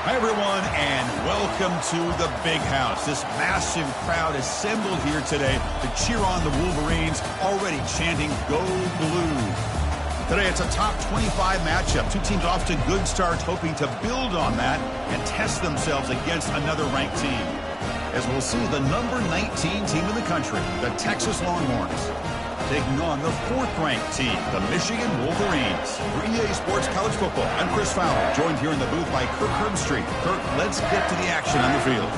Hi, everyone, and welcome to the Big House. This massive crowd assembled here today to cheer on the Wolverines, already chanting, "Go Blue." Today, it's a top 25 matchup. Two teams off to good starts, hoping to build on that and test themselves against another ranked team. As we'll see, the number 19 team in the country, the Texas Longhorns, taking on the fourth-ranked team, the Michigan Wolverines. For EA Sports College Football, I'm Chris Fowler, joined here in the booth by Kirk Herbstreit. Kirk, let's get to the action on the field.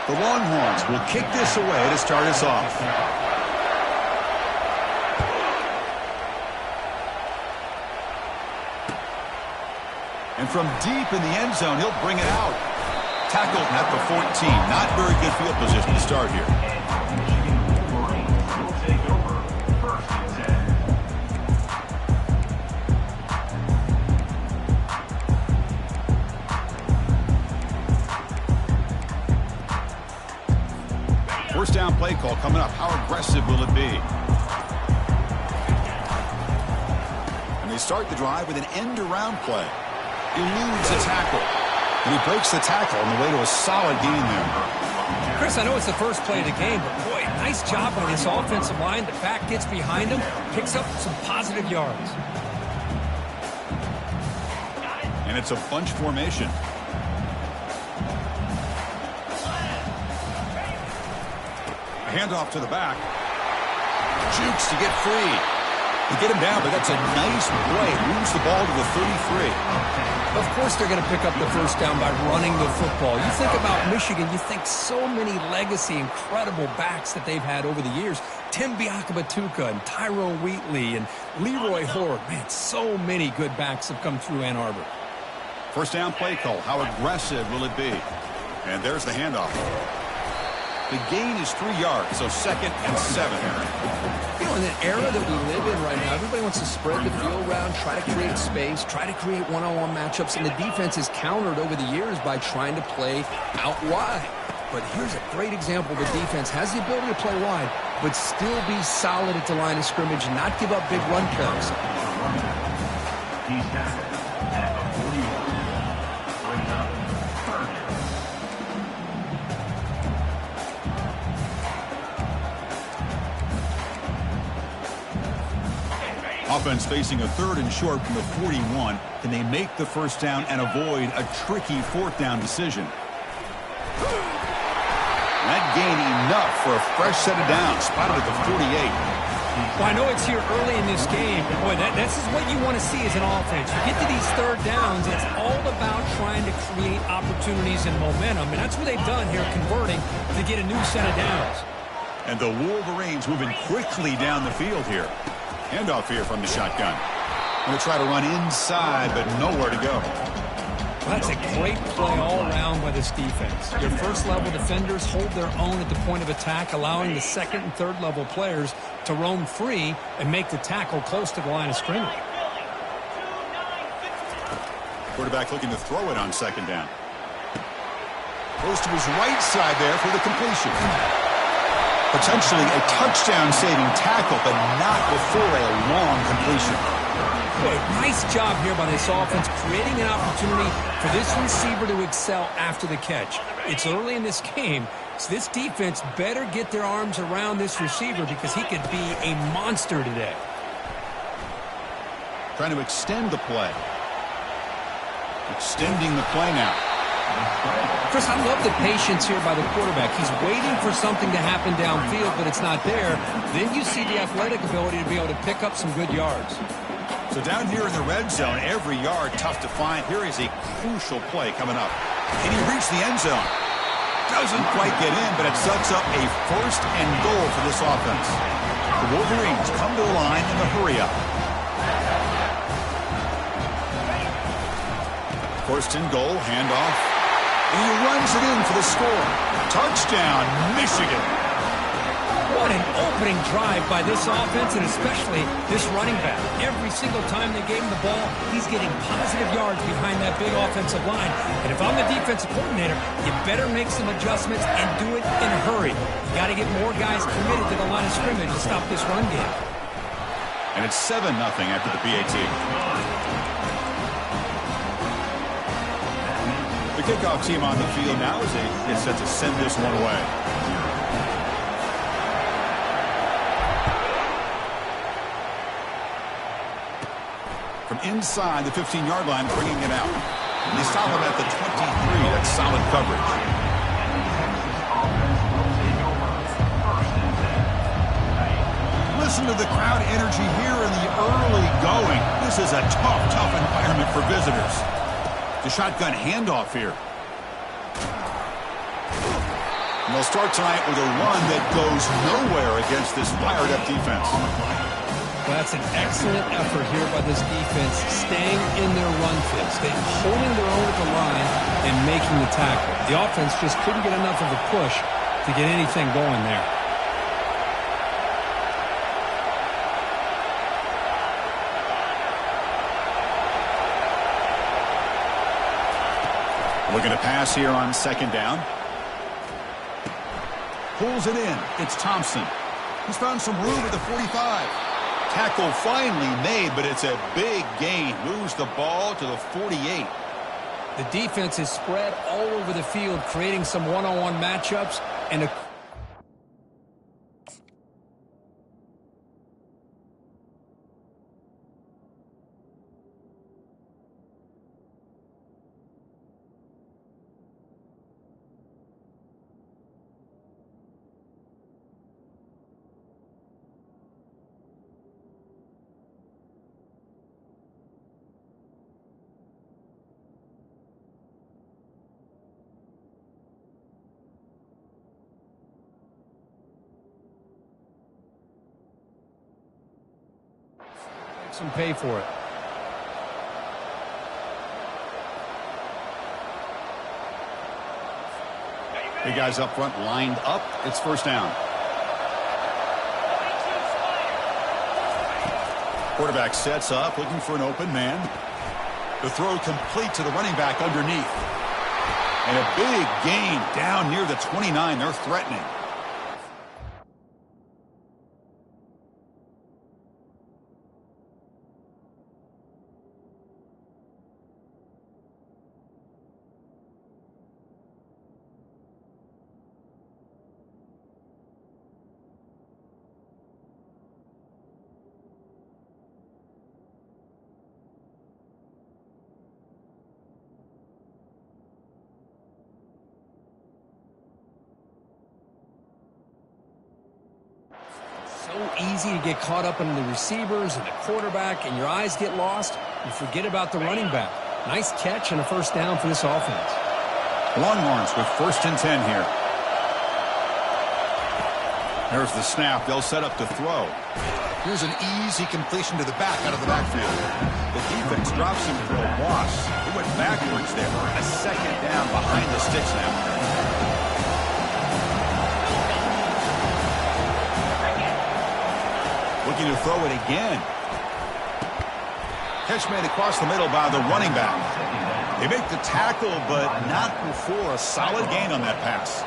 The Longhorns will kick this away to start us off. And from deep in the end zone, he'll bring it out. Tackled at the 14. Not very good field position to start here. First down play call coming up. How aggressive will it be? And they start the drive with an end-around play. Eludes a tackle, and he breaks the tackle on the way to a solid gain there. Chris, I know it's the first play of the game, but boy, nice job by this offensive line. The back gets behind him, picks up some positive yards. And it's a bunch formation. A handoff to the back. Jukes to get free. They get him down, but that's a nice play. Moves the ball to the 33. Of course they're going to pick up the first down by running the football. You think about Michigan, you think so many legacy, incredible backs that they've had over the years. Tim Biakabatuka and Tyrone Wheatley and Leroy Horde. Man, so many good backs have come through Ann Arbor. First down play call. How aggressive will it be? And there's the handoff. The gain is 3 yards, so 2nd and 7. You know, in an era that we live in right now, everybody wants to spread the field around, try to create space, try to create one-on-one matchups, and the defense is countered over the years by trying to play out wide. But here's a great example. The defense has the ability to play wide, but still be solid at the line of scrimmage and not give up big run plays. Offense facing a 3rd and short from the 41. Can they make the first down and avoid a tricky 4th down decision? That gain enough for a fresh set of downs. Spotted at the 48. Well, I know it's here early in this game, but boy, this is what you want to see as an offense. You get to these 3rd downs, it's all about trying to create opportunities and momentum, and that's what they've done here, converting to get a new set of downs. And the Wolverines moving quickly down the field here. Handoff here from the shotgun. Going to try to run inside, but nowhere to go. Well, that's a great play all around by this defense. Your first-level defenders hold their own at the point of attack, allowing the 2nd and 3rd-level players to roam free and make the tackle close to the line of scrimmage. Quarterback looking to throw it on 2nd down. Goes to his right side there for the completion. Potentially a touchdown-saving tackle, but not before a long completion. Boy, nice job here by this offense, creating an opportunity for this receiver to excel after the catch. It's early in this game, so this defense better get their arms around this receiver because he could be a monster today. Trying to extend the play. Extending the play now. Chris, I love the patience here by the quarterback. He's waiting for something to happen downfield, but it's not there. Then you see the athletic ability to be able to pick up some good yards. So down here in the red zone, every yard tough to find. Here is a crucial play coming up. Can he reach the end zone? Doesn't quite get in, but it sets up a 1st and goal for this offense. The Wolverines come to the line in the hurry-up. 1st and goal, handoff. And he runs it in for the score. Touchdown, Michigan. Well, What an opening drive by this offense, and especially this running back. Every single time they gave him the ball, he's getting positive yards behind that big offensive line. And if I'm the defensive coordinator, you better make some adjustments and do it in a hurry. You got to get more guys committed to the line of scrimmage to stop this run game. And it's 7-0 after the PAT. The kickoff team on the field now as they get set to send this one away. From inside the 15-yard line, bringing it out. They stop him at the 23. That's solid coverage. Listen to the crowd energy here in the early going. This is a tough environment for visitors. The shotgun handoff here. And they'll start tonight with a run that goes nowhere against this fired-up defense. Well, that's an excellent effort here by this defense, staying in their run fits. They're holding their own at the line and making the tackle. The offense just couldn't get enough of a push to get anything going there. Looking to pass here on second down. Pulls it in. It's Thompson. He's found some room at the 45. Tackle finally made, but it's a big gain. Moves the ball to the 48. The defense is spread all over the field, creating some one-on-one matchups and a... and pay for it. Big guys up front lined up. It's first down. Quarterback sets up, looking for an open man. The throw complete to the running back underneath. And a big gain down near the 29. They're threatening. So easy to get caught up in the receivers and the quarterback, and your eyes get lost. You forget about the running back. Nice catch and a first down for this offense. Longhorns with 1st and 10 here. There's the snap. They'll set up to throw. Here's an easy completion to the back out of the backfield. The defense drops him for a loss. He went backwards there. A second down behind the sticks now. Looking to throw it again. Catch made across the middle by the running back. They make the tackle, but not before a solid gain on that pass.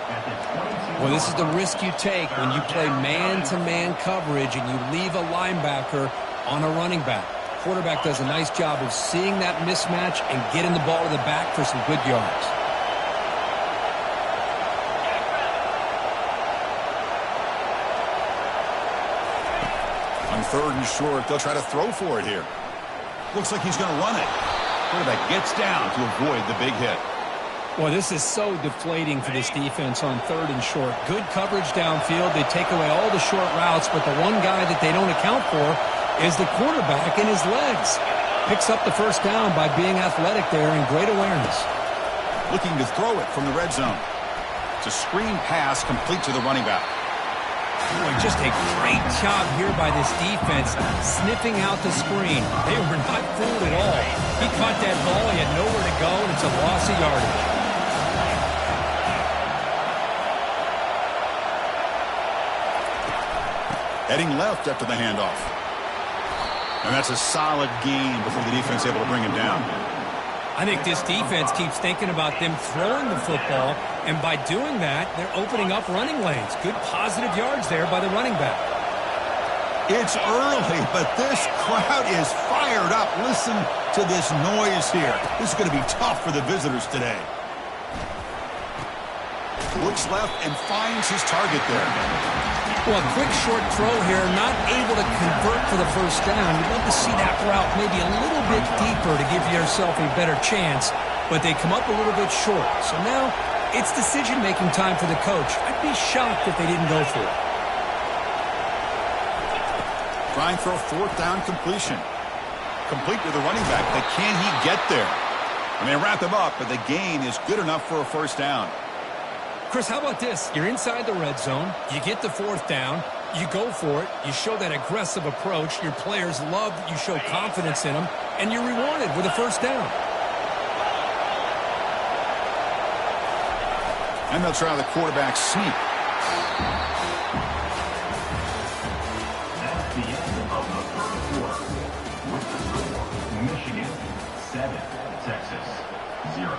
Well, this is the risk you take when you play man-to-man coverage and you leave a linebacker on a running back. Quarterback does a nice job of seeing that mismatch and getting the ball to the back for some good yards. On 3rd and short, they'll try to throw for it here. Looks like he's going to run it. Quarterback gets down to avoid the big hit. Well, this is so deflating for this defense on 3rd and short. Good coverage downfield. They take away all the short routes, but the one guy that they don't account for is the quarterback and his legs. Picks up the first down by being athletic there and great awareness. Looking to throw it from the red zone. It's a screen pass complete to the running back. Boy, just a great job here by this defense, sniffing out the screen. They were not fooled at all. He caught that ball, he had nowhere to go, and it's a loss of yardage. Heading left after the handoff. And that's a solid gain before the defense able to bring him down. I think this defense keeps thinking about them throwing the football, and by doing that, they're opening up running lanes. Good positive yards there by the running back. It's early, but this crowd is fired up. Listen to this noise here. This is going to be tough for the visitors today. Looks left and finds his target there. Well, a quick short throw here, not able to convert for the first down. You'd love to see that route maybe a little bit deeper to give yourself a better chance, but they come up a little bit short. So now it's decision-making time for the coach. I'd be shocked if they didn't go for it. Trying for a fourth down completion. Complete to the running back, but can he get there? And they wrap him up, but the gain is good enough for a first down. Chris, how about this? You're inside the red zone. You get the fourth down. You go for it. You show that aggressive approach. Your players love that you show confidence in them, and you're rewarded with a first down. And they'll try the quarterback sneak. That's the end of the first quarter. With the score, Michigan 7, Texas 0.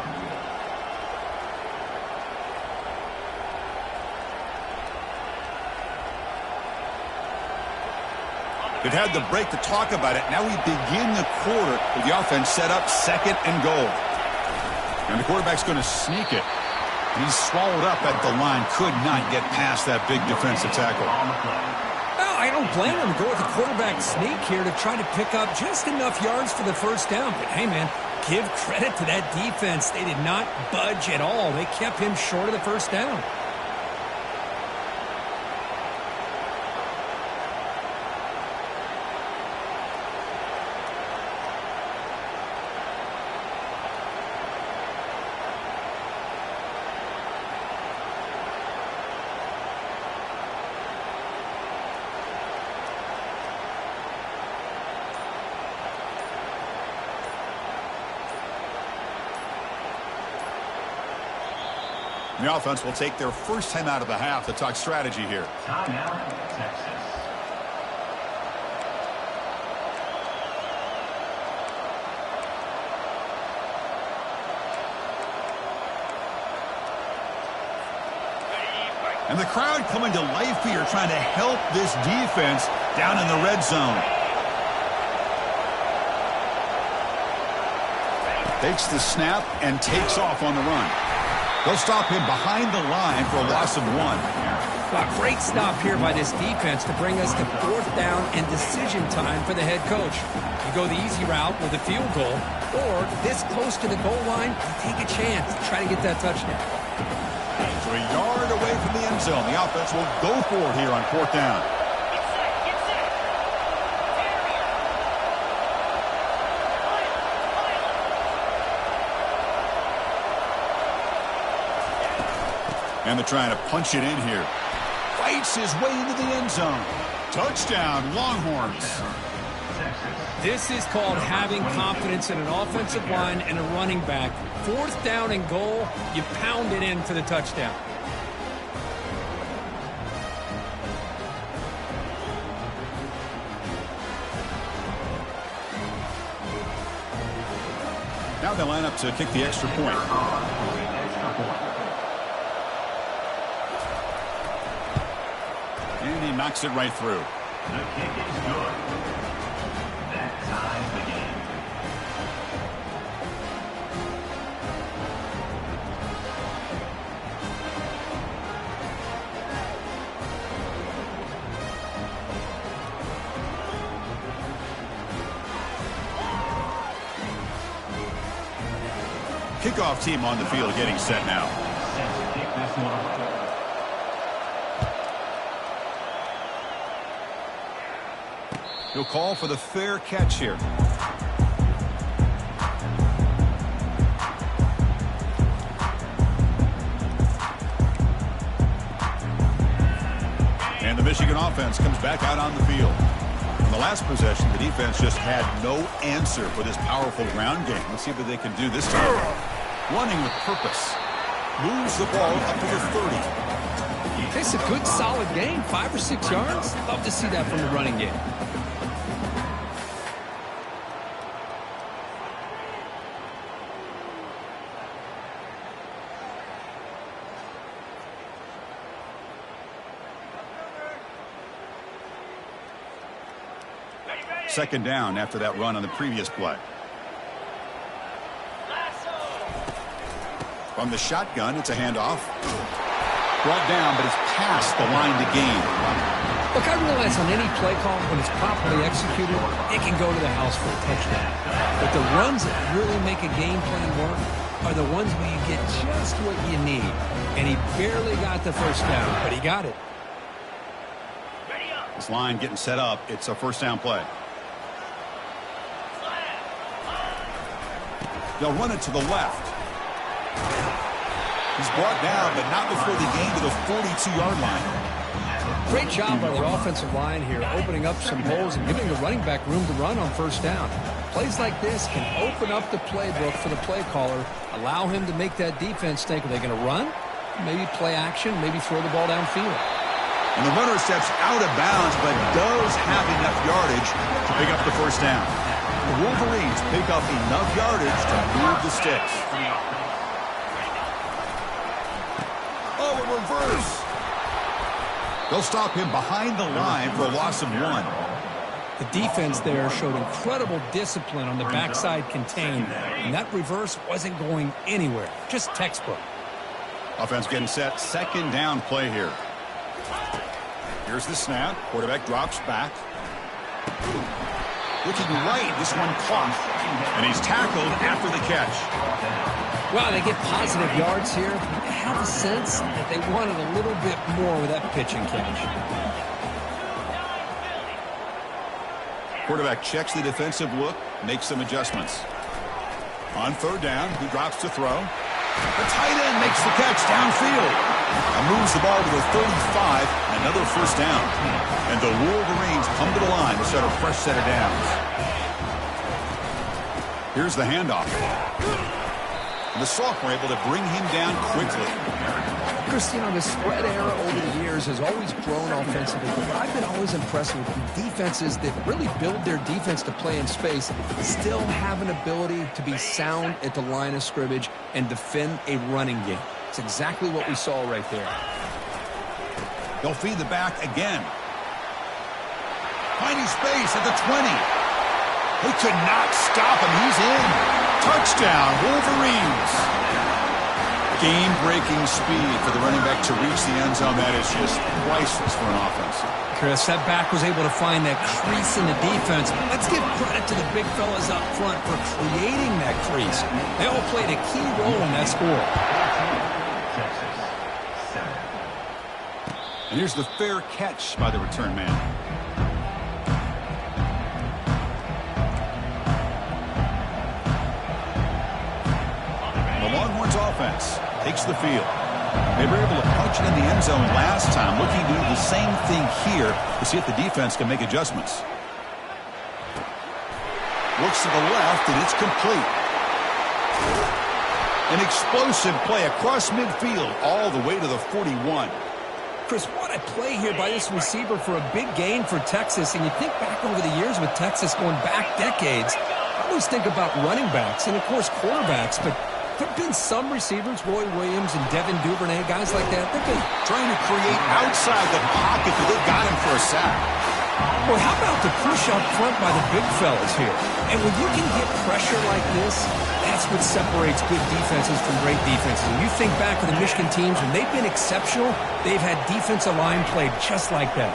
They've had the break to talk about it. Now we begin the quarter with the offense set up 2nd and goal. And the quarterback's going to sneak it. He's swallowed up at the line. Could not get past that big defensive tackle. Well, I don't blame him. Go with the quarterback sneak here to try to pick up just enough yards for the first down. But, hey, man, give credit to that defense. They did not budge at all. They kept him short of the first down. The offense will take their first time out of the half to talk strategy here. Timeout, Texas. And the crowd coming to life here, trying to help this defense down in the red zone. Takes the snap and takes off on the run. They'll stop him behind the line for a loss of 1. Well, great stop here by this defense to bring us to fourth down and decision time for the head coach. You go the easy route with a field goal, or this close to the goal line, you take a chance to try to get that touchdown. So a yard away from the end zone. The offense will go for it here on fourth down. And they're trying to punch it in here. Fights his way into the end zone. Touchdown, Longhorns. This is called having confidence in an offensive line and a running back. Fourth down and goal, you pound it in for the touchdown. Now they line up to kick the extra point. And he knocks it right through. The kick is good. That ties the game. Kickoff team on the field getting set now. Set to kick this one away. He'll call for the fair catch here. And the Michigan offense comes back out on the field. In the last possession, the defense just had no answer for this powerful ground game. Let's see what they can do this time. Running with purpose. Moves the ball up to the 30. It's a good, solid game. 5 or 6 yards. Love to see that from the running game. Second down after that run on the previous play. From the shotgun, it's a handoff. Brought down, but it's past the line to gain. Look, I realize on any play call, when it's properly executed, it can go to the house for a touchdown. But the runs that really make a game plan work are the ones where you get just what you need. And he barely got the first down, but he got it. This line getting set up. It's a first down play. They'll run it to the left. He's brought down, but not before they gain to the 42-yard line. Great job by the offensive line here, opening up some holes and giving the running back room to run on first down. Plays like this can open up the playbook for the play caller, allow him to make that defense think, are they going to run? Maybe play action, maybe throw the ball downfield. And the runner steps out of bounds, but does have enough yardage to pick up the first down. The Wolverines pick up enough yardage to move the sticks. Oh, a reverse. They'll stop him behind the line for a loss of 1. The defense there showed incredible discipline on the backside contained, and that reverse wasn't going anywhere. Just textbook. Offense getting set. Second down play here. Here's the snap. Quarterback drops back. Looking right. This one caught. And he's tackled after the catch. Wow, they get positive yards here. I have a sense that they wanted a little bit more with that pitch and catch. Quarterback checks the defensive look, makes some adjustments. On third down, he drops to throw. The tight end makes the catch downfield. And moves the ball to the 35, another first down. And the Wolverines come to the line to start a fresh set of downs. Here's the handoff. And the sophomore able to bring him down quickly. Chris, you know, the spread era over the years has always grown offensively, but I've been always impressed with defenses that really build their defense to play in space, still have an ability to be sound at the line of scrimmage and defend a running game. It's exactly what we saw right there. They'll feed the back again. Finding space at the 20. They could not stop him. He's in. Touchdown, Wolverines. Game-breaking speed for the running back to reach the end zone. That is just priceless for an offense. Chris, that back was able to find that crease in the defense. Let's give credit to the big fellas up front for creating that crease. They all played a key role in that score. And here's the fair catch by the return man. The Longhorns offense takes the field. They were able to punch it in the end zone last time, looking to do the same thing here to see if the defense can make adjustments. Looks to the left, and it's complete. An explosive play across midfield all the way to the 41. Chris, what a play here by this receiver for a big gain for Texas. And you think back over the years with Texas going back decades, I always think about running backs and, of course, quarterbacks. But there have been some receivers, Roy Williams and Devin Duvernay, guys like that. They've been trying to create outside the pocket, but they got him for a sack. Well, how about the push up front by the big fellas here? And when you can get pressure like this, that's what separates good defenses from great defenses. And you think back to the Michigan teams, when they've been exceptional, they've had defensive line played just like that.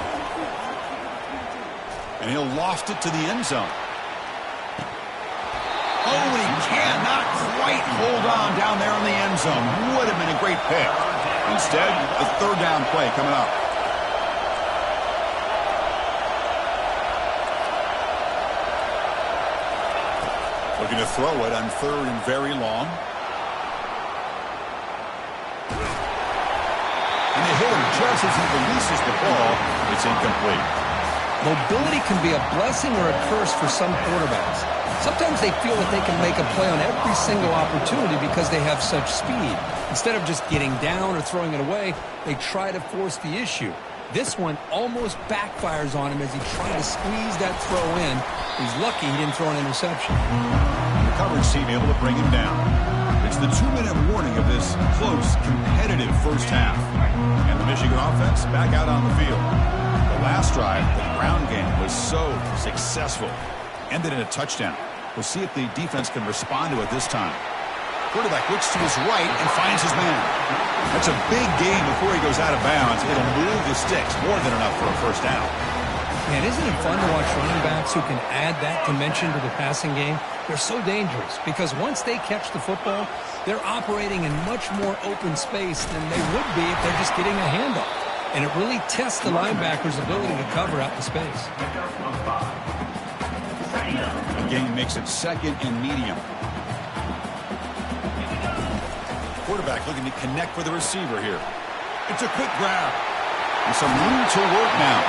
And he'll loft it to the end zone. Oh, he cannot quite hold on down there in the end zone. Would have been a great pick. Instead, a third down play coming up. Looking to throw it on third and very long. And they hit him just as he releases the ball. It's incomplete. Mobility can be a blessing or a curse for some quarterbacks. Sometimes they feel that they can make a play on every single opportunity because they have such speed. Instead of just getting down or throwing it away, they try to force the issue. This one almost backfires on him as he tried to squeeze that throw in. He's lucky he didn't throw an interception. The coverage team able to bring him down. It's the 2-minute warning of this close, competitive first half. And the Michigan offense back out on the field. The last drive, the ground game, was so successful. Ended in a touchdown. We'll see if the defense can respond to it this time. Quarterback looks to his right and finds his man. That's a big gain before he goes out of bounds. It'll move the sticks more than enough for a first down. Man, isn't it fun to watch running backs who can add that dimension to the passing game? They're so dangerous because once they catch the football, they're operating in much more open space than they would be if they're just getting a handoff. And it really tests the linebacker's ability to cover out the space. The game makes it 2nd and medium. Quarterback looking to connect with the receiver here. It's a quick grab. And some room to work now.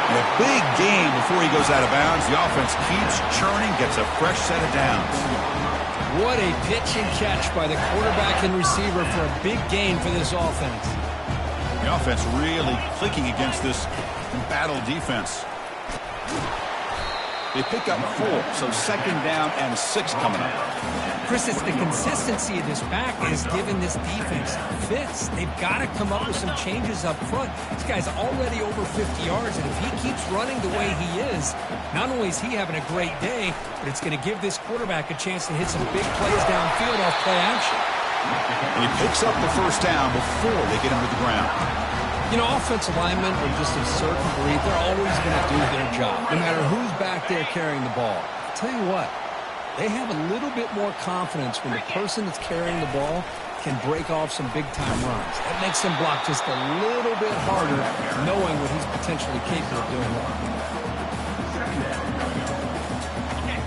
And a big gain before he goes out of bounds. The offense keeps churning, gets a fresh set of downs. What a pitch and catch by the quarterback and receiver for a big gain for this offense. The offense really clicking against this embattled defense. They pick up 4, so 2nd down and 6 coming up. Chris, it's the consistency of this back that has given this defense fits. They've got to come up with some changes up front. This guy's already over 50 yards, and if he keeps running the way he is, not only is he having a great day, but it's going to give this quarterback a chance to hit some big plays downfield off play action. And he picks up the first down before they get him to the ground. You know, offensive linemen are just a certain breed. They're always going to do their job, no matter who's back there carrying the ball. I'll tell you what, they have a little bit more confidence when the person that's carrying the ball can break off some big-time runs. That makes them block just a little bit harder, knowing what he's potentially capable of doing.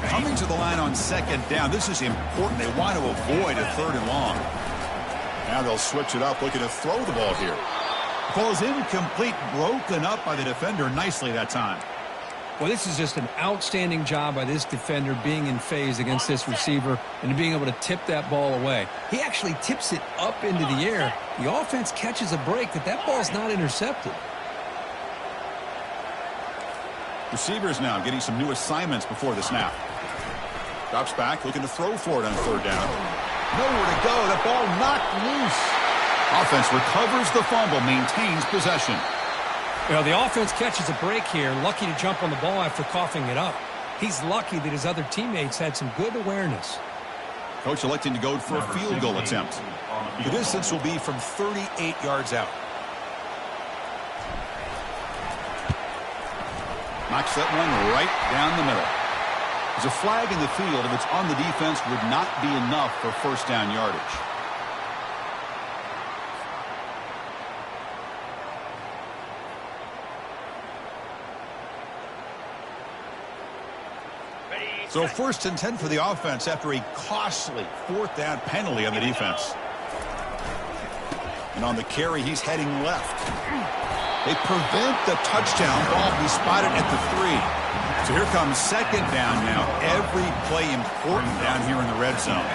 Coming to the line on 2nd down, this is important. They want to avoid a 3rd and long. Now they'll switch it up, looking to throw the ball here. Ball is incomplete, broken up by the defender nicely that time. Well, this is just an outstanding job by this defender being in phase against this receiver and being able to tip that ball away. He actually tips it up into the air. The offense catches a break that ball's not intercepted. Receivers now getting some new assignments before the snap. Drops back, looking to throw for it on 3rd down. Nowhere to go. That ball knocked loose. Offense recovers the fumble, maintains possession. You know, the offense catches a break here, lucky to jump on the ball after coughing it up. He's lucky that his other teammates had some good awareness. Coach electing to go for a field goal attempt. The distance will be from 38 yards out. Knocks that one right down the middle. There's a flag in the field. If it's on the defense, would not be enough for first down yardage. So 1st and 10 for the offense after a costly 4th down penalty on the defense. And on the carry, he's heading left. They prevent the touchdown. Ball to be spotted at the 3. So here comes 2nd down now. Every play important down here in the red zone.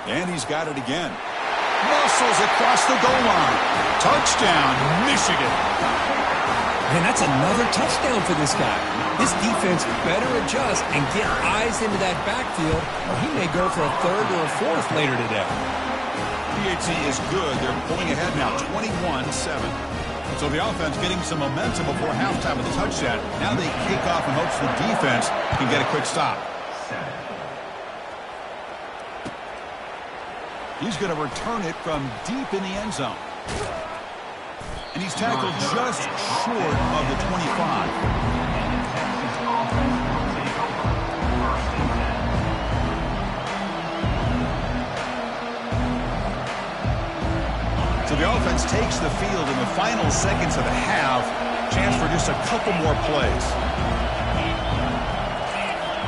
And he's got it again. Muscles across the goal line. Touchdown, Michigan. Man, that's another touchdown for this guy. This defense better adjust and get eyes into that backfield, or he may go for a 3rd or a 4th later today. PAT is good. They're pulling ahead now, 21-7. So the offense getting some momentum before halftime with the touchdown. Now they kick off in hopes the defense can get a quick stop. He's going to return it from deep in the end zone. And he's tackled just short of the 25. So the offense takes the field in the final seconds of the half. Chance for just a couple more plays.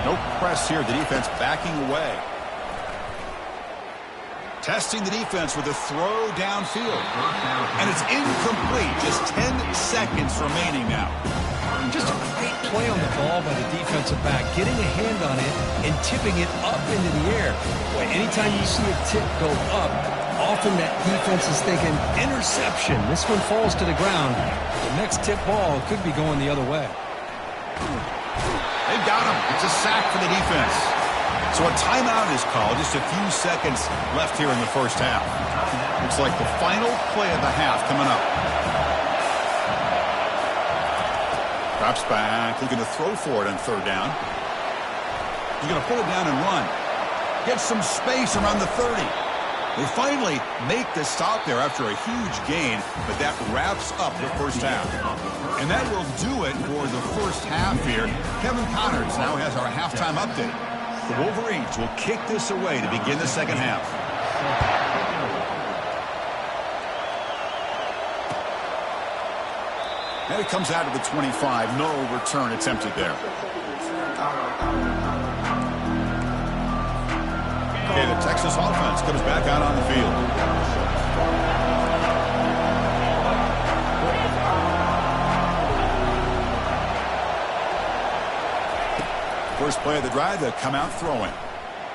No press here. The defense backing away. Testing the defense with a throw downfield. And it's incomplete. Just 10 seconds remaining now. Just a great play on the ball by the defensive back, getting a hand on it and tipping it up into the air. Boy, anytime you see a tip go up, often that defense is thinking interception. This one falls to the ground. The next tip ball could be going the other way. They've got him. It's a sack for the defense. So a timeout is called. Just a few seconds left here in the first half. Looks like the final play of the half coming up. Drops back, looking to throw for it on third down. He's going to pull it down and run. Get some space around the 30. They finally make the stop there after a huge gain, but that wraps up the first half. And that will do it for the first half here. Kevin Connors now has our halftime update. The Wolverines will kick this away to begin the second half. And it comes out of the 25. No return attempted there. Okay, the Texas offense comes back out on the field. First play of the drive, they'll come out throwing.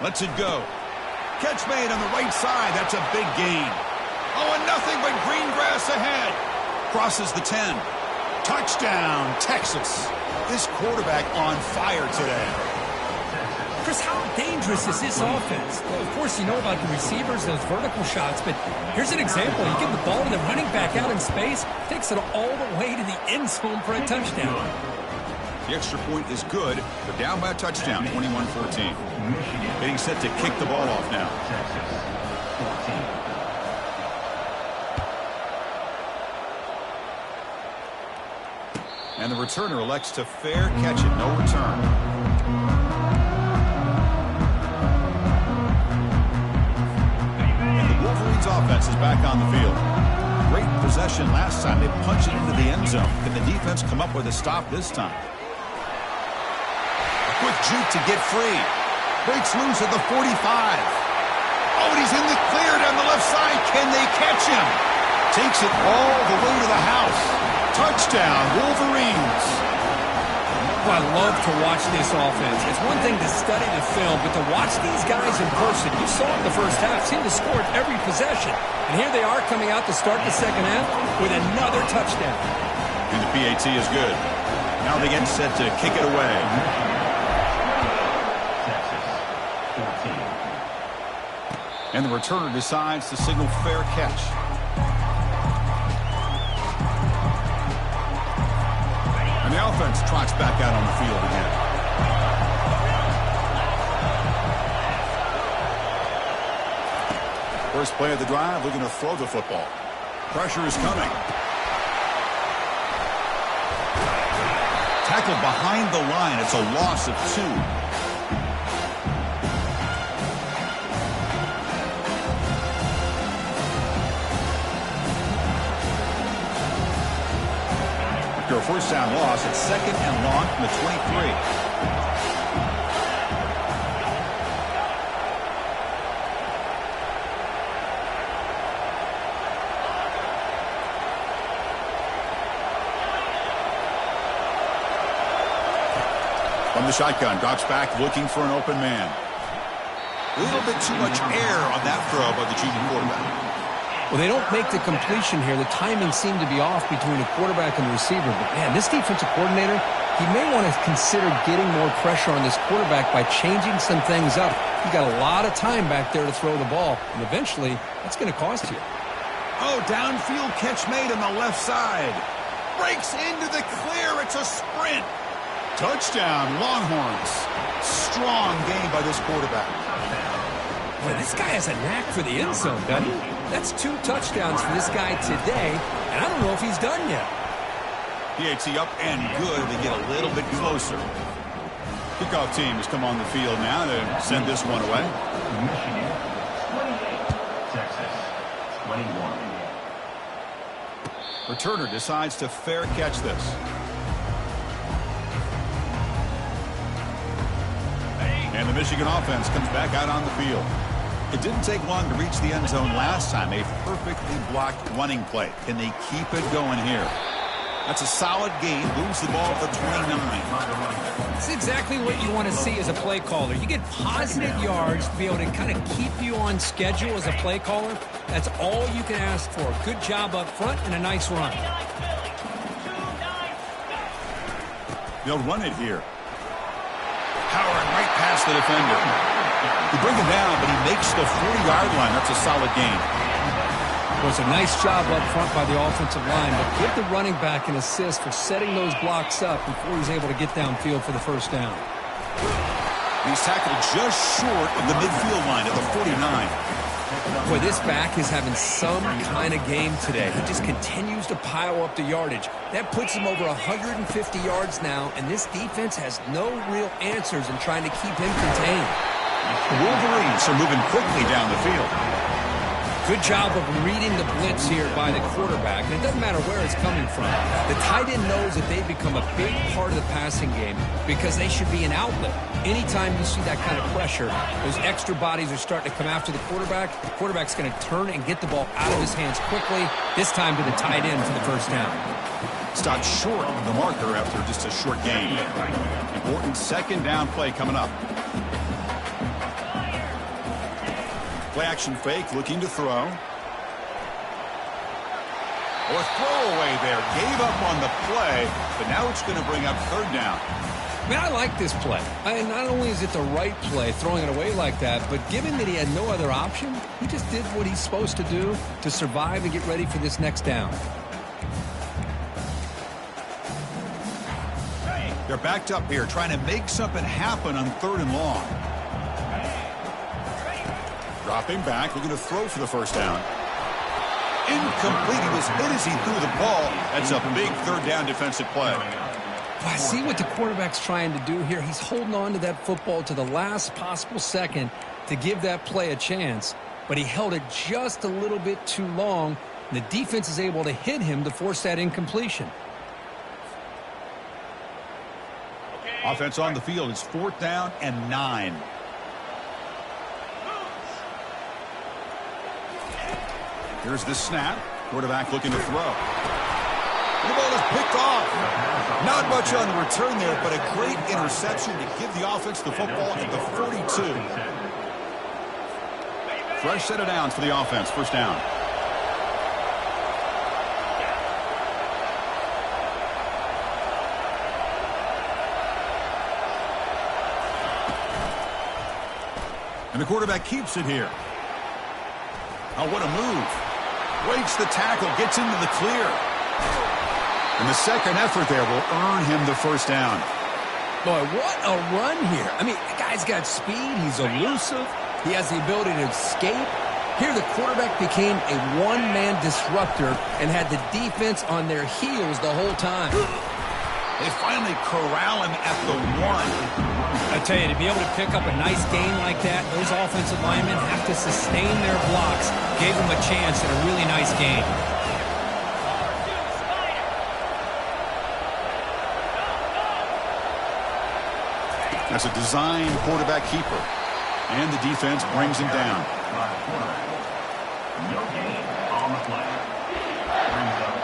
Lets it go. Catch made on the right side. That's a big gain. Oh, and nothing but green grass ahead. Crosses the 10. Touchdown, Texas. This quarterback on fire today. Chris, how dangerous is this offense? Well, of course, you know about the receivers, those vertical shots, but here's an example. You give the ball to the running back out in space, takes it all the way to the end zone for a touchdown. The extra point is good. They're down by a touchdown, 21-14. Getting set to kick the ball off now. And the returner elects to fair catch it. No return. And the Wolverines offense is back on the field. Great possession last time. They punched it into the end zone. Can the defense come up with a stop this time? Quick juke to get free. Breaks loose at the 45. Oh, and he's in the clear down the left side. Can they catch him? Takes it all the way to the house. Touchdown, Wolverines. Well, I love to watch this offense. It's one thing to study the film, but to watch these guys in person, you saw it in the first half, seemed to score at every possession. And here they are coming out to start the second half with another touchdown. And the PAT is good. Now they get set to kick it away. And the returner decides to signal fair catch. And the offense trots back out on the field again. First play of the drive, looking to throw the football. Pressure is coming. Tackled behind the line. It's a loss of 2. After a first down loss, it's second and long from the 23. From the shotgun, drops back looking for an open man. A little bit too much air on that throw by the junior quarterback. Well, they don't make the completion here. The timing seemed to be off between the quarterback and the receiver. But, man, this defensive coordinator, he may want to consider getting more pressure on this quarterback by changing some things up. He's got a lot of time back there to throw the ball, and eventually that's going to cost you. Oh, downfield catch made on the left side. Breaks into the clear. It's a sprint. Touchdown, Longhorns. Strong game by this quarterback. Well, this guy has a knack for the end zone, doesn't he? That's 2 touchdowns for this guy today, and I don't know if he's done yet. PAT up and good. They get a little bit closer. Kickoff team has come on the field now to send this one away. Michigan, 28. Texas, 21. Returner decides to fair catch this. And the Michigan offense comes back out on the field. It didn't take long to reach the end zone last time. A perfectly blocked running play. Can they keep it going here? That's a solid gain. Moves the ball to the 29. It's exactly what you want to see as a play caller. You get positive yards to be able to kind of keep you on schedule as a play caller. That's all you can ask for. Good job up front and a nice run. They'll run it here. Powering right past the defender. They bring him down, but he makes the 40-yard line. That's a solid gain. It was a nice job up front by the offensive line, but give the running back an assist for setting those blocks up before he's able to get downfield for the first down. He's tackled just short of the midfield line at the 49. Boy, this back is having some kind of game today. He just continues to pile up the yardage. That puts him over 150 yards now, and this defense has no real answers in trying to keep him contained. The Wolverines are moving quickly down the field. Good job of reading the blitz here by the quarterback. And it doesn't matter where it's coming from. The tight end knows that they've become a big part of the passing game because they should be an outlet. Anytime you see that kind of pressure, those extra bodies are starting to come after the quarterback. The quarterback's going to turn and get the ball out of his hands quickly, this time to the tight end for the first down. Stopped short of the marker after just a short gain. Important second down play coming up. Play action fake, looking to throw. Or throwaway there. Gave up on the play, but now it's going to bring up third down. Man, I like this play. Not only is it the right play, throwing it away like that, but given that he had no other option, he just did what he's supposed to do to survive and get ready for this next down. They're backed up here, trying to make something happen on third and long. Dropping back, looking to throw for the first down. Incomplete. He was hit as he threw the ball. That's a big third down defensive play. I see what the quarterback's trying to do here. He's holding on to that football to the last possible second to give that play a chance, but he held it just a little bit too long, and the defense is able to hit him to force that incompletion. Offense on the field. It's 4th down and 9. Here's the snap. Quarterback looking to throw. The ball is picked off. Not much on the return there, but a great interception to give the offense the football at the 42. Fresh set of downs for the offense. First down. And the quarterback keeps it here. Oh, what a move. Breaks the tackle, gets into the clear. And the second effort there will earn him the first down. Boy, what a run here. I mean, the guy's got speed. He's elusive. He has the ability to escape. Here, the quarterback became a one-man disruptor and had the defense on their heels the whole time. They finally corral him at the 1. I tell you, to be able to pick up a nice gain like that, those offensive linemen have to sustain their blocks. Gave them a chance at a really nice gain. That's a designed quarterback keeper. And the defense brings him down. No gain on the play. Brings up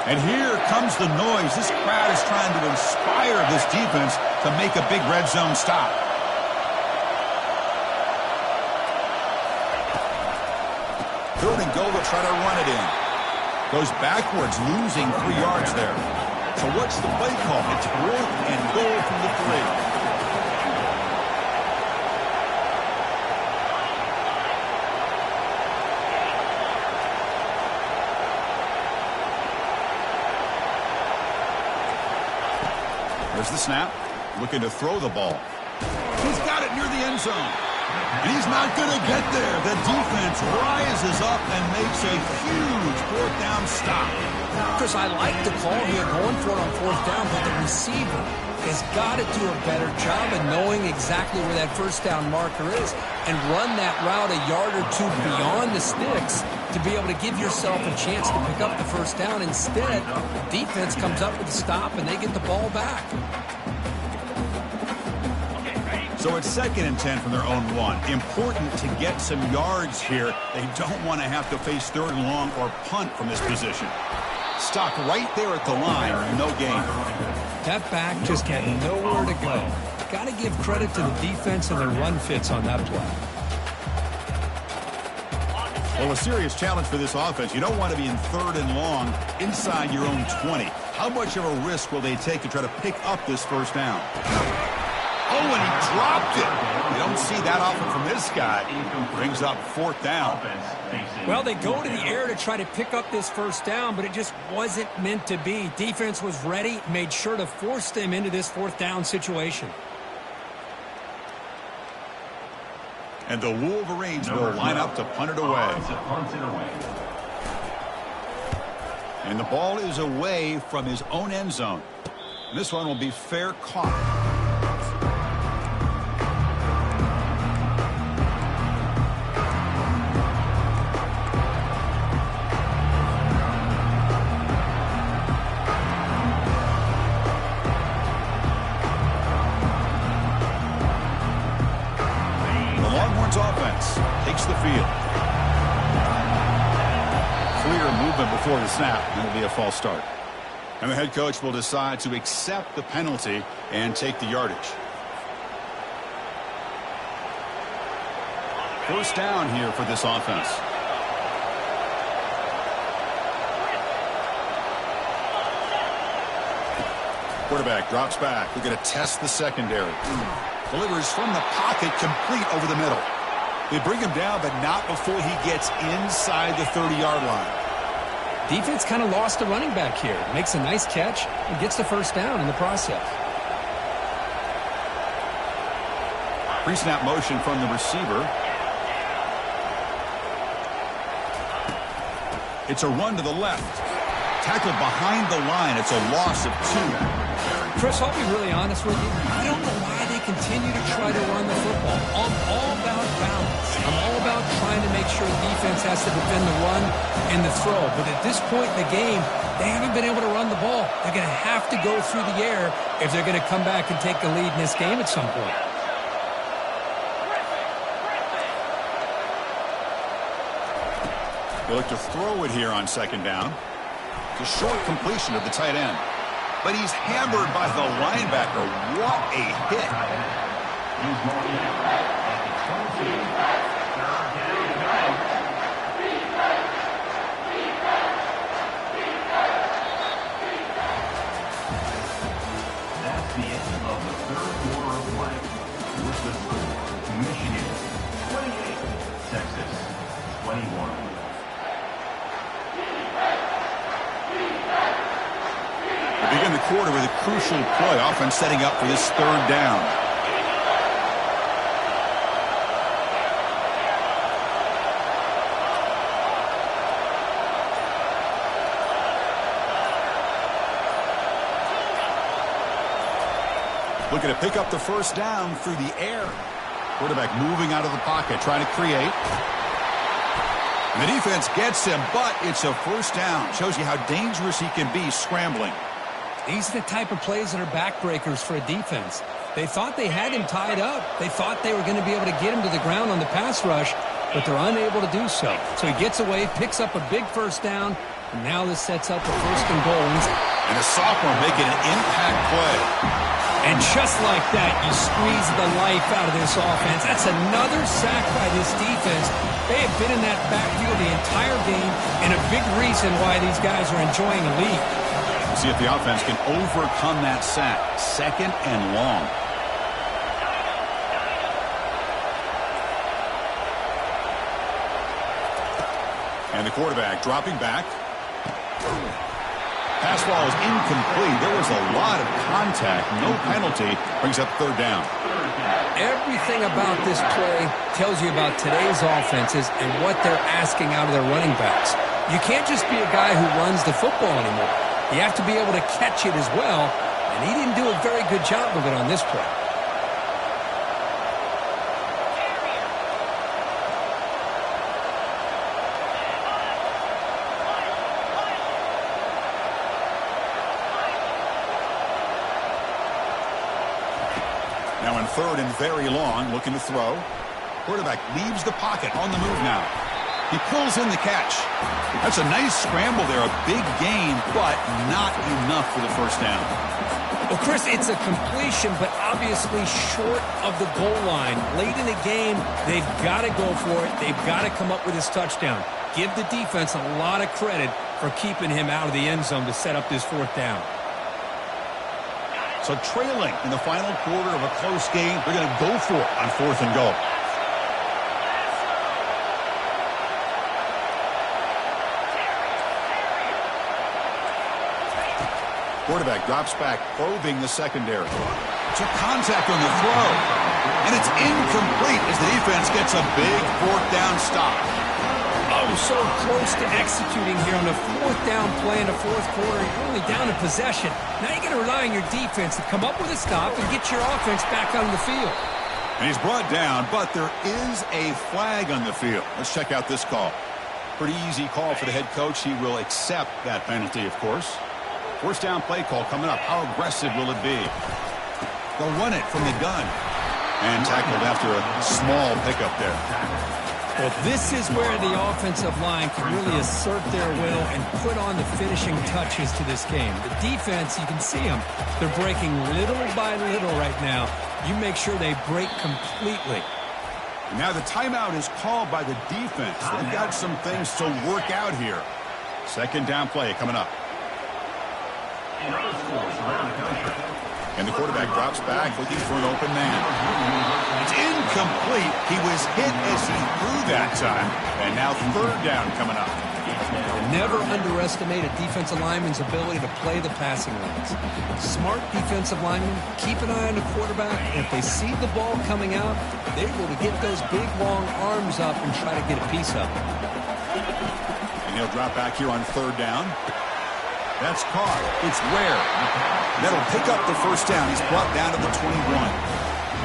And here comes the noise. This crowd is trying to inspire this defense to make a big red zone stop. Third and goal, they'll try to run it in. Goes backwards, losing 3 yards there. So what's the play call? It's 4th and goal from the 3. There's the snap, looking to throw the ball. He's got it near the end zone. And he's not going to get there. The defense rises up and makes a huge 4th down stop. Chris, I like the call here, going for it on 4th down, but the receiver has got to do a better job of knowing exactly where that first down marker is and run that route a yard or two beyond the sticks to to be able to give yourself a chance to pick up the first down. Instead, the defense comes up with a stop, and they get the ball back. So it's 2nd and 10 from their own 1. Important to get some yards here. They don't want to have to face 3rd and long or punt from this position. Stopped right there at the line. No gain. That back just had nowhere to go. Got to give credit to the defense and their run fits on that play. Well, a serious challenge for this offense. You don't want to be in 3rd and long inside your own 20. How much of a risk will they take to try to pick up this first down? Oh, and he dropped it. You don't see that often from this guy. Brings up 4th down. Well, they go to the air to try to pick up this first down, but it just wasn't meant to be. Defense was ready, made sure to force them into this 4th down situation. And the Wolverines will line up to punt it away. And the ball is away from his own end zone. This one will be fair caught. Offense takes the field. Clear movement before the snap, and it'll be a false start. And the head coach will decide to accept the penalty and take the yardage. First down here for this offense. Quarterback drops back. We're going to test the secondary. Delivers from the pocket, complete over the middle. They bring him down, but not before he gets inside the 30-yard line. Defense kind of lost the running back here. Makes a nice catch and gets the first down in the process. Pre-snap motion from the receiver. It's a run to the left. Tackled behind the line. It's a loss of 2. Chris, I'll be really honest with you. I don't know why they continue to try to run the football. I'm all about balance. I'm all about trying to make sure the defense has to defend the run and the throw. But at this point in the game, they haven't been able to run the ball. They're going to have to go through the air if they're going to come back and take the lead in this game at some point. They look to throw it here on 2nd down. It's a short completion of the tight end. But he's hammered by the linebacker. What a hit. That's the end of the 3rd quarter of play. With the score, Michigan 28, Texas 21. Begin the quarter with a crucial play, offense setting up for this 3rd down. Looking to pick up the first down through the air. Quarterback moving out of the pocket, trying to create. And the defense gets him, but it's a first down. Shows you how dangerous he can be scrambling. These are the type of plays that are backbreakers for a defense. They thought they had him tied up. They thought they were going to be able to get him to the ground on the pass rush, but they're unable to do so. So he gets away, picks up a big first down, and now this sets up the 1st and goal. And a sophomore making an impact play. And just like that, you squeeze the life out of this offense. That's another sack by this defense. They have been in that backfield the entire game, and a big reason why these guys are enjoying the lead. See if the offense can overcome that sack. 2nd and long. And the quarterback dropping back. Pass ball is incomplete. There was a lot of contact. No penalty. Brings up 3rd down. Everything about this play tells you about today's offenses and what they're asking out of their running backs. You can't just be a guy who runs the football anymore. You have to be able to catch it as well, and he didn't do a very good job of it on this play. Now in third and very long, looking to throw. Quarterback leaves the pocket on the move now. He pulls in the catch. That's a nice scramble there, a big gain, but not enough for the first down. Well, Chris, it's a completion, but obviously short of the goal line. Late in the game, they've got to go for it. They've got to come up with his touchdown. Give the defense a lot of credit for keeping him out of the end zone to set up this fourth down. So trailing in the final quarter of a close game, they're going to go for it on fourth and goal. Quarterback drops back, probing the secondary. Took contact on the throw. And it's incomplete as the defense gets a big fourth down stop. Oh, so close to executing here on the fourth down play in the fourth quarter. You're only down in possession. Now you got to rely on your defense to come up with a stop and get your offense back on the field. And he's brought down, but there is a flag on the field. Let's check out this call. Pretty easy call for the head coach. He will accept that penalty, of course. First down play call coming up. How aggressive will it be? They'll run it from the gun. And tackled after a small pickup there. Well, this is where the offensive line can really assert their will and put on the finishing touches to this game. The defense, you can see them. They're breaking little by little right now. You make sure they break completely. Now the timeout is called by the defense. They've got some things to work out here. Second down play coming up. And the quarterback drops back, looking for an open man. It's incomplete. He was hit as he threw that time. And now third down coming up. Never underestimate a defensive lineman's ability to play the passing lanes. Smart defensive linemen keep an eye on the quarterback. And if they see the ball coming out, they're able to get those big, long arms up and try to get a piece of it. And he'll drop back here on third down. That's caught. It's Ware. That'll pick up the first down. He's brought down to the 21.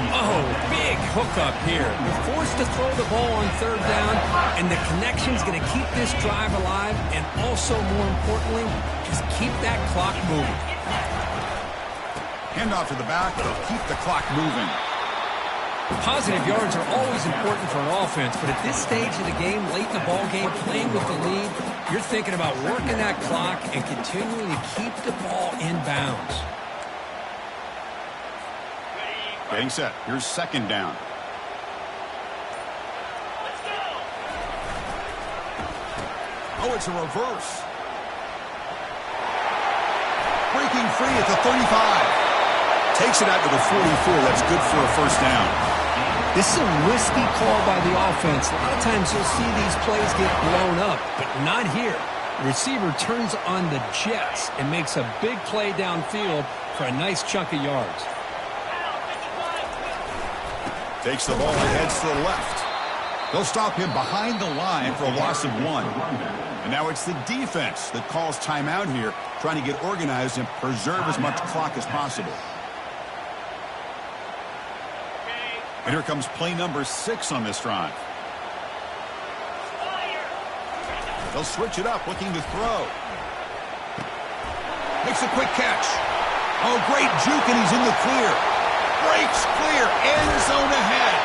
Oh, big hookup here. They're forced to throw the ball on third down, and the connection's going to keep this drive alive, and also, more importantly, just keep that clock moving. Handoff to the back. They'll keep the clock moving. Positive yards are always important for an offense, but at this stage of the game, late in the ball game, playing with the lead, you're thinking about working that clock and continuing to keep the ball in bounds. Getting set. Here's second down. Oh, it's a reverse. Breaking free at the 35. Takes it out to the 44. That's good for a first down. This is a risky call by the offense. A lot of times you'll see these plays get blown up, but not here. The receiver turns on the jets and makes a big play downfield for a nice chunk of yards. Takes the ball and heads to the left. They'll stop him behind the line for a loss of 1. And now it's the defense that calls timeout here, trying to get organized and preserve as much clock as possible. And here comes play number 6 on this drive. They'll switch it up, looking to throw. Makes a quick catch. Oh, great juke, and he's in the clear. Breaks clear, end zone ahead.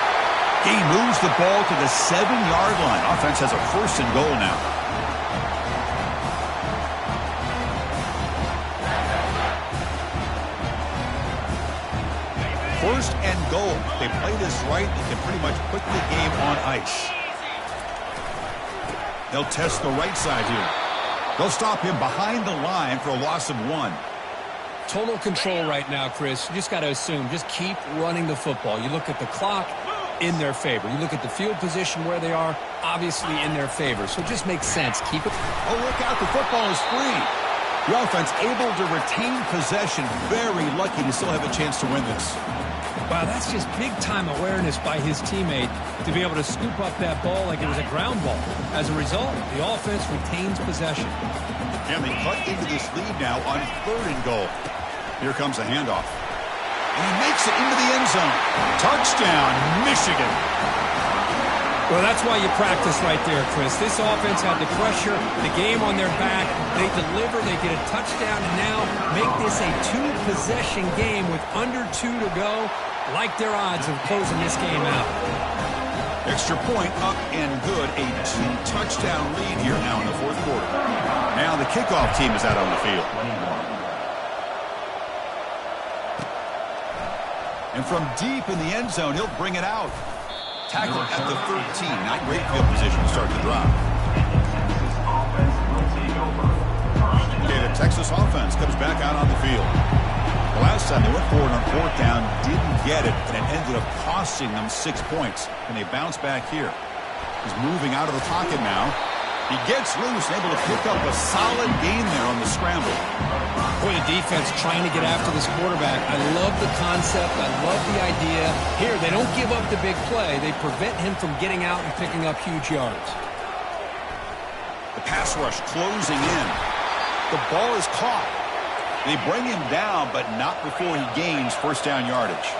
He moves the ball to the 7-yard line. Offense has a first and goal now. First and goal. They play this right, they can pretty much put the game on ice. They'll test the right side here. They'll stop him behind the line for a loss of 1. Total control right now, Chris. You just got to assume, just keep running the football. You look at the clock, in their favor. You look at the field position where they are, obviously in their favor. So it just makes sense. Keep it. Oh, look out. The football is free. The offense able to retain possession. Very lucky to still have a chance to win this. Wow, that's just big-time awareness by his teammate to be able to scoop up that ball like it was a ground ball. As a result, the offense retains possession. And they cut into this lead now on third and goal. Here comes a handoff. And he makes it into the end zone. Touchdown, Michigan. Well, that's why you practice right there, Chris. This offense had the pressure, the game on their back. They deliver, they get a touchdown, and now make this a 2-possession game with under 2 to go. like their odds of closing this game out. Extra point up and good. A 2-touchdown lead here now in the fourth quarter. Now the kickoff team is out on the field. And from deep in the end zone, he'll bring it out. Tackle at the 13. Not great field position to start the drive. Okay, the Texas offense comes back out on the field. The last time they went forward on fourth down, didn't get it, and it ended up costing them 6 points. And they bounce back here. He's moving out of the pocket now. He gets loose and able to pick up a solid gain there on the scramble. Boy, the defense trying to get after this quarterback. I love the concept. I love the idea. Here, they don't give up the big play. They prevent him from getting out and picking up huge yards. The pass rush closing in. The ball is caught. They bring him down, but not before he gains first down yardage.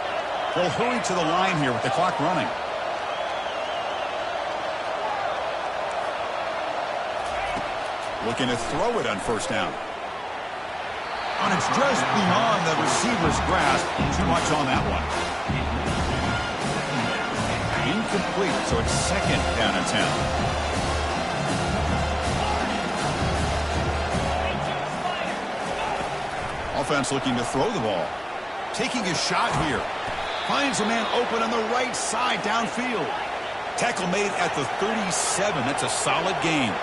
They'll hurry to the line here with the clock running. Looking to throw it on first down. And it's just beyond the receiver's grasp. Too much on that one. Incomplete, so it's second down and 10. Offense looking to throw the ball. Taking a shot here. Finds a man open on the right side downfield. Tackle made at the 37. That's a solid gain.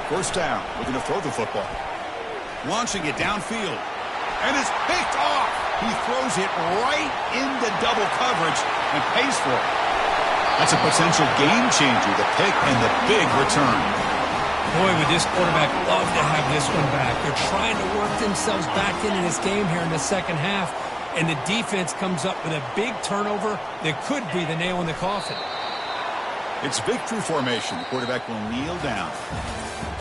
First down, looking to throw the football. Launching it downfield. And it's picked off. He throws it right into double coverage and pays for it. That's a potential game changer, the pick and the big return. Boy, would this quarterback love to have this one back. They're trying to work themselves back into this game here in the second half. And the defense comes up with a big turnover that could be the nail in the coffin. It's victory formation. The quarterback will kneel down.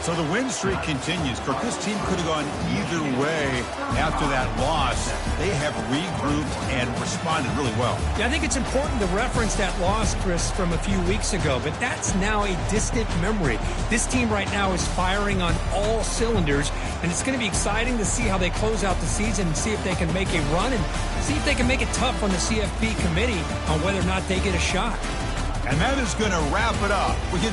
So the win streak continues. Kirk, this team could have gone either way after that loss. They have regrouped and responded really well. Yeah, I think it's important to reference that loss, Chris, from a few weeks ago, but that's now a distant memory. This team right now is firing on all cylinders, and it's going to be exciting to see how they close out the season and see if they can make a run and see if they can make it tough on the CFP committee on whether or not they get a shot. And that is going to wrap it up. We can